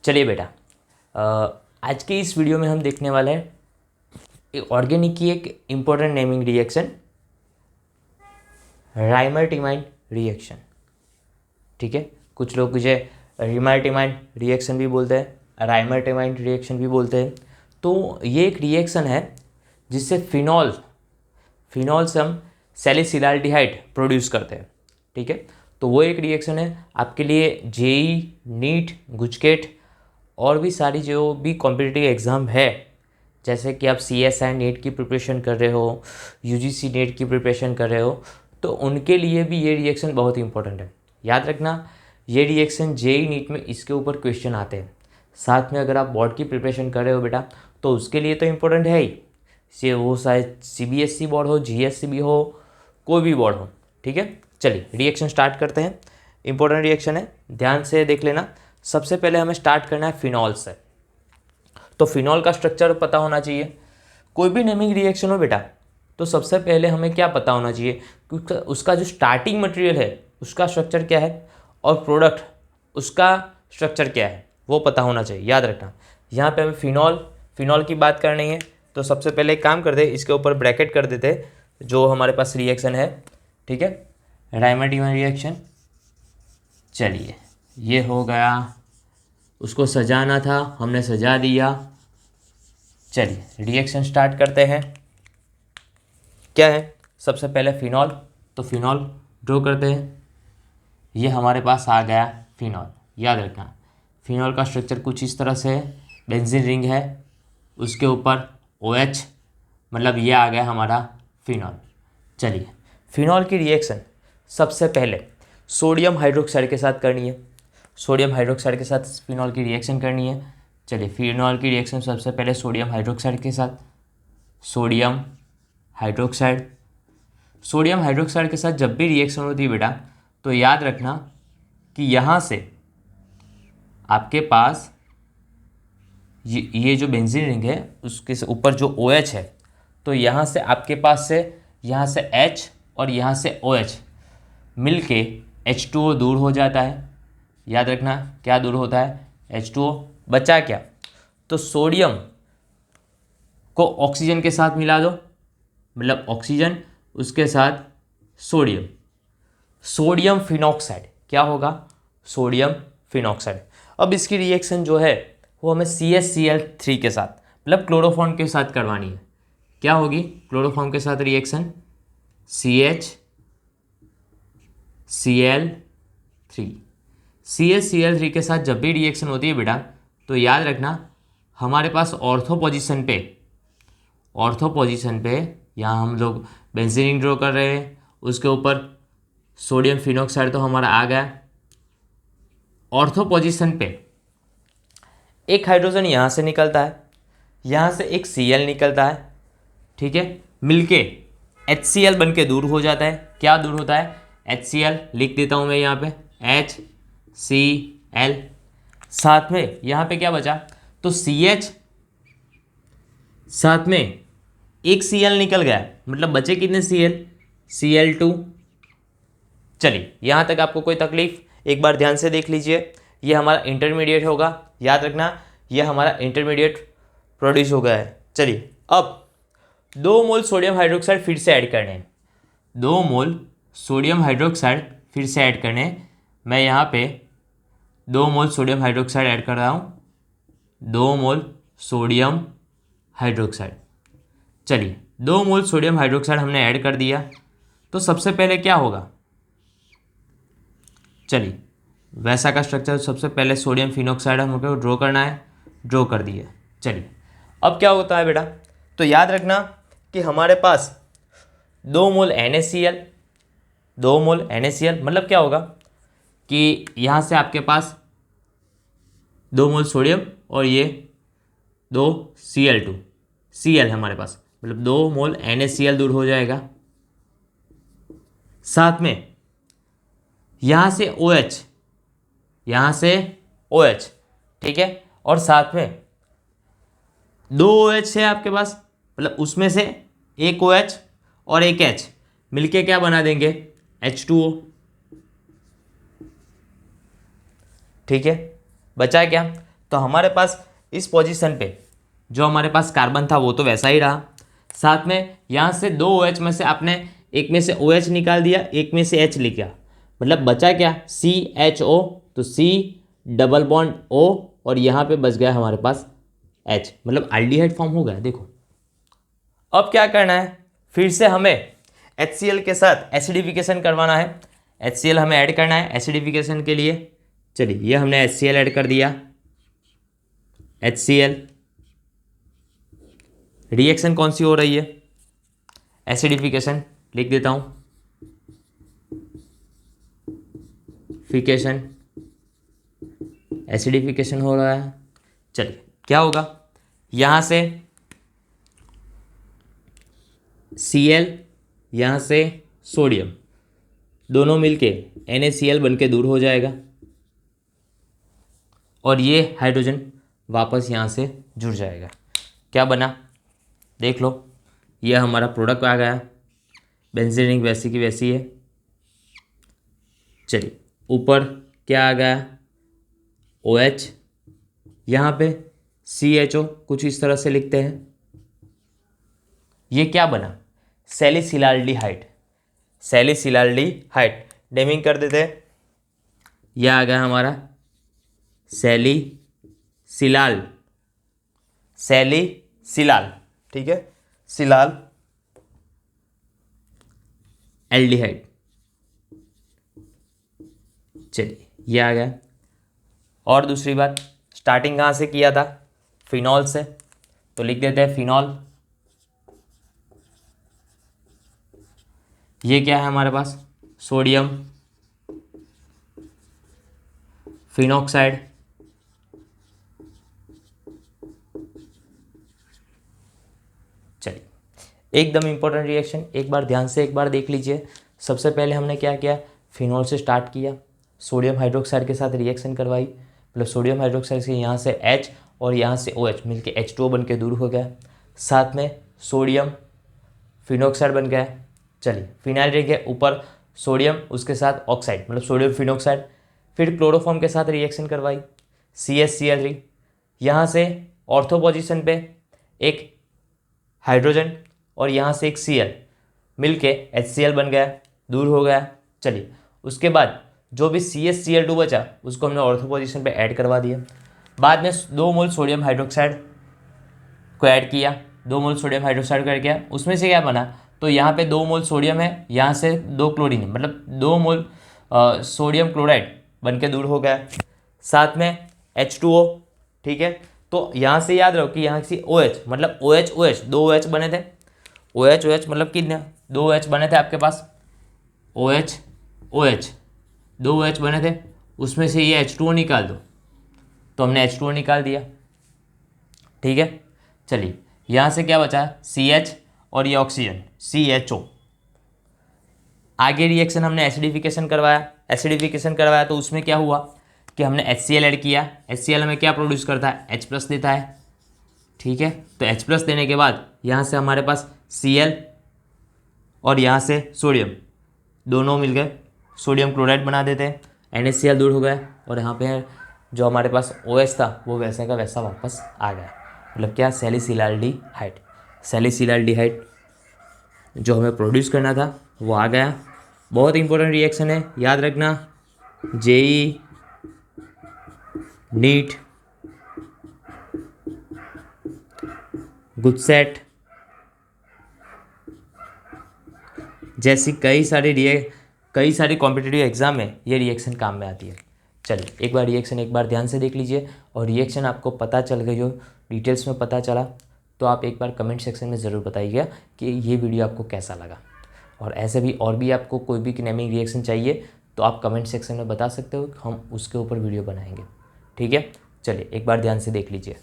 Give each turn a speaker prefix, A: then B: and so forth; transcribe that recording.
A: चलिए बेटा, आज के इस वीडियो में हम देखने वाले हैं ऑर्गेनिक की एक इम्पोर्टेंट नेमिंग रिएक्शन, राइमर-टिमाइन रिएक्शन। ठीक है, कुछ लोग मुझे रिमर-टिमाइन रिएक्शन भी बोलते हैं, राइमर-टिमाइन रिएक्शन भी बोलते हैं। तो ये एक रिएक्शन है जिससे फिनॉल से हम सैलिसिलाल्डिहाइड प्रोड्यूस करते हैं। ठीक है, तो वो एक रिएक्शन है आपके लिए जेई, नीट, गुजकेट और भी सारी जो भी कॉम्पिटिटिव एग्ज़ाम है, जैसे कि आप CSI नेट की प्रिपरेशन कर रहे हो, UGC नेट की प्रिपरेशन कर रहे हो, तो उनके लिए भी ये रिएक्शन बहुत इंपॉर्टेंट है। याद रखना, ये रिएक्शन जेई नीट में इसके ऊपर क्वेश्चन आते हैं। साथ में अगर आप बोर्ड की प्रिपरेशन कर रहे हो बेटा, तो उसके लिए तो इम्पोर्टेंट है ही, से वो शायद CBSE बोर्ड हो, GSCB हो, कोई भी बोर्ड हो। ठीक है, चलिए रिएक्शन स्टार्ट करते हैं। इंपॉर्टेंट रिएक्शन है, ध्यान से देख लेना। सबसे पहले हमें स्टार्ट करना है फिनॉल से। तो फिनॉल का स्ट्रक्चर पता होना चाहिए। कोई भी नेमिंग रिएक्शन हो बेटा, तो सबसे पहले हमें क्या पता होना चाहिए कि उसका जो स्टार्टिंग मटेरियल है उसका स्ट्रक्चर क्या है और प्रोडक्ट उसका स्ट्रक्चर क्या है, वो पता होना चाहिए। याद रखना, यहाँ पे हमें फिनॉल की बात करनी है, तो सबसे पहले एक काम कर दे, इसके ऊपर ब्रैकेट कर देते जो हमारे पास रिएक्शन है। ठीक है, राइमर-टिमाइन रिएक्शन। चलिए, ये हो गया, उसको सजाना था, हमने सजा दिया। चलिए रिएक्शन स्टार्ट करते हैं। क्या है, सबसे पहले फिनॉल, तो फिनॉल ड्रॉ करते हैं। ये हमारे पास आ गया फिनॉल। याद रखना, फिनॉल का स्ट्रक्चर कुछ इस तरह से है, बेंजीन रिंग है, उसके ऊपर OH, मतलब ये आ गया हमारा फिनॉल। चलिए, फिनॉल की रिएक्शन सबसे पहले सोडियम हाइड्रोक्साइड के साथ करनी है। सोडियम हाइड्रोक्साइड के साथ फिनॉल की रिएक्शन करनी है। चलिए, फिनॉल की रिएक्शन सबसे पहले सोडियम हाइड्रोक्साइड के साथ। सोडियम हाइड्रोक्साइड के साथ जब भी रिएक्शन होती है बेटा, तो याद रखना कि यहाँ से आपके पास ये जो बेंजीन रिंग है उसके ऊपर जो OH है, तो यहाँ से आपके पास से यहाँ से H और यहाँ से OH मिलके H2O दूर हो जाता है। याद रखना, क्या दूर होता है, H2O। बचा क्या, तो सोडियम को ऑक्सीजन के साथ मिला दो, मतलब ऑक्सीजन उसके साथ सोडियम फिनॉक्साइड, क्या होगा, सोडियम फिनॉक्साइड। अब इसकी रिएक्शन जो है वो हमें CaCl3 के साथ, मतलब क्लोरोफॉर्म के साथ करवानी है। क्या होगी क्लोरोफॉर्म के साथ रिएक्शन, CaCl3 के साथ जब भी रिएक्शन होती है बेटा, तो याद रखना हमारे पास ऑर्थो पोजीशन पे यहाँ हम लोग बेंजीन रिंग ड्रॉ कर रहे हैं, उसके ऊपर सोडियम फिनॉक्साइड तो हमारा आ गया। ऑर्थो पोजीशन पे एक हाइड्रोजन यहाँ से निकलता है, यहाँ से एक Cl निकलता है। ठीक है, मिलके HCl बन के दूर हो जाता है। क्या दूर होता है, HCl लिख देता हूँ मैं यहाँ पे, HCl। साथ में यहाँ पे क्या बचा, तो CH, साथ में एक Cl निकल गया, मतलब बचे कितने Cl2। चलिए, यहाँ तक आपको कोई तकलीफ, एक बार ध्यान से देख लीजिए। ये हमारा इंटरमीडिएट होगा, याद रखना ये हमारा इंटरमीडिएट प्रोड्यूस हो गया है। चलिए, अब 2 मोल सोडियम हाइड्रोक्साइड फिर से ऐड करने हैं। 2 मोल सोडियम हाइड्रोक्साइड फिर से ऐड करने हैं। मैं यहाँ पे 2 मोल सोडियम हाइड्रोक्साइड ऐड कर रहा हूँ, 2 मोल सोडियम हाइड्रोक्साइड। चलिए, 2 मोल सोडियम हाइड्रोक्साइड हमने ऐड कर दिया, तो सबसे पहले क्या होगा, चलिए वैसा का स्ट्रक्चर, सबसे पहले सोडियम फिनॉक्साइड हमको ड्रॉ करना है, ड्रॉ कर दिया। चलिए, अब क्या होता है बेटा, तो याद रखना कि हमारे पास 2 मोल NaCl, 2 मोल NaCl, मतलब क्या होगा कि यहाँ से आपके पास 2 मोल सोडियम और ये 2 Cl2, Cl हमारे पास, मतलब 2 मोल NaCl दूर हो जाएगा। साथ में यहाँ से OH, ठीक है, और साथ में 2 OH है आपके पास, मतलब उसमें से एक OH और एक H मिलके क्या बना देंगे, H2O। ठीक है, बचा क्या, तो हमारे पास इस पोजीशन पे जो हमारे पास कार्बन था वो तो वैसा ही रहा, साथ में यहाँ से दो OH में से आपने एक में से OH निकाल दिया, एक में से H लिख दिया, मतलब बचा क्या CHO, तो C डबल बॉन्ड O और यहाँ पे बच गया हमारे पास H, मतलब एल्डिहाइड फॉर्म हो गया। देखो अब क्या करना है, फिर से हमें HCl के साथ एसिडिफिकेशन करवाना है। HCl हमें ऐड करना है एसिडिफिकेशन के लिए। चलिए ये हमने HCl ऐड कर दिया। HCl रिएक्शन कौन सी हो रही है, एसिडिफिकेशन, लिख देता हूँ, फिकेशन, एसिडिफिकेशन हो रहा है। चलिए क्या होगा, यहाँ से Cl, यहाँ से सोडियम, दोनों मिलके NaCl बन के दूर हो जाएगा और ये हाइड्रोजन वापस यहाँ से जुड़ जाएगा। क्या बना देख लो, यह हमारा प्रोडक्ट आ गया, बेंजीन रिंग वैसी की वैसी है। चलिए ऊपर क्या आ गया, OH, यहाँ पे CHO कुछ इस तरह से लिखते हैं। ये क्या बना, सैलिसिलाल्डिहाइड, सैलिसिलाल्डिहाइड नेमिंग कर देते हैं। यह आ गया हमारा सैलिसिलाल, सैलिसिलाल, ठीक है, सिलाल एल्डिहाइड। चलिए ये आ गया। और दूसरी बात, स्टार्टिंग कहाँ से किया था, फिनॉल से, तो लिख देते हैं फिनॉल। ये क्या है हमारे पास, सोडियम फिनॉक्साइड, चलिए एकदम इंपॉर्टेंट रिएक्शन, एक बार ध्यान से एक बार देख लीजिए। सबसे पहले हमने क्या किया, फिनॉल से स्टार्ट किया, सोडियम हाइड्रोक्साइड के साथ रिएक्शन करवाई, मतलब सोडियम हाइड्रोक्साइड से यहाँ से H और यहाँ से OH मिलके H2O बन के दूर हो गया, साथ में सोडियम फिनॉक्साइड बन गया। चलिए फिनाइल रिंग के ऊपर सोडियम, उसके साथ ऑक्साइड मतलब सोडियम फिनॉक्साइड, फिर क्लोरोफॉर्म के साथ रिएक्शन करवाई CH-Cl3, यहाँ से ऑर्थो पोजीशन पे एक हाइड्रोजन और यहाँ से एक Cl मिलके HCl बन गया, दूर हो गया। चलिए उसके बाद जो भी CH-Cl2 बचा उसको हमने ऑर्थो पोजीशन पे ऐड करवा दिया। बाद में 2 मोल सोडियम हाइड्रोक्साइड को ऐड किया, 2 मोल सोडियम हाइड्रोक्साइड कर किया, उसमें से क्या बना, तो यहाँ पे 2 मोल सोडियम है, यहाँ से 2 क्लोरीन है, मतलब 2 मोल सोडियम क्लोराइड बन के दूर हो गया, साथ में H2O, ठीक है। तो यहाँ से याद रखो कि यहाँ से OH मतलब OH OH 2 OH बने थे, OH OH मतलब कितने 2 OH बने थे आपके पास, OH OH 2 OH बने थे, उसमें से ये H2O निकाल दो, तो हमने H2O निकाल दिया, ठीक है। चलिए यहाँ से क्या बचा, CH और ये ऑक्सीजन CHO। आगे रिएक्शन हमने एसिडिफिकेशन करवाया, तो उसमें क्या हुआ कि हमने HCl ऐड किया। HCl हमें क्या प्रोड्यूस करता है, H+ देता है, ठीक है। तो H+ देने के बाद यहाँ से हमारे पास Cl और यहाँ से सोडियम दोनों मिल गए सोडियम क्लोराइड बना देते हैं, NaCl दूर हो गया और यहाँ पे जो हमारे पास OH था वो वैसे का वैसा वापस आ गया, मतलब क्या, सैलिसिलाल्डिहाइड। सैलिसिलाल्डिहाइड जो हमें प्रोड्यूस करना था वो आ गया। बहुत इंपॉर्टेंट रिएक्शन है, याद रखना, JEE नीट गुडसेट जैसी कई सारी कॉम्पिटिटिव एग्जाम में ये रिएक्शन काम में आती है। चलिए एक बार रिएक्शन एक बार ध्यान से देख लीजिए, और रिएक्शन आपको पता चल गई हो, डिटेल्स में पता चला, तो आप एक बार कमेंट सेक्शन में ज़रूर बताइएगा कि ये वीडियो आपको कैसा लगा। और ऐसे भी और भी आपको कोई भी नेमिंग रिएक्शन चाहिए तो आप कमेंट सेक्शन में बता सकते हो, हम उसके ऊपर वीडियो बनाएंगे, ठीक है। चलिए एक बार ध्यान से देख लीजिए।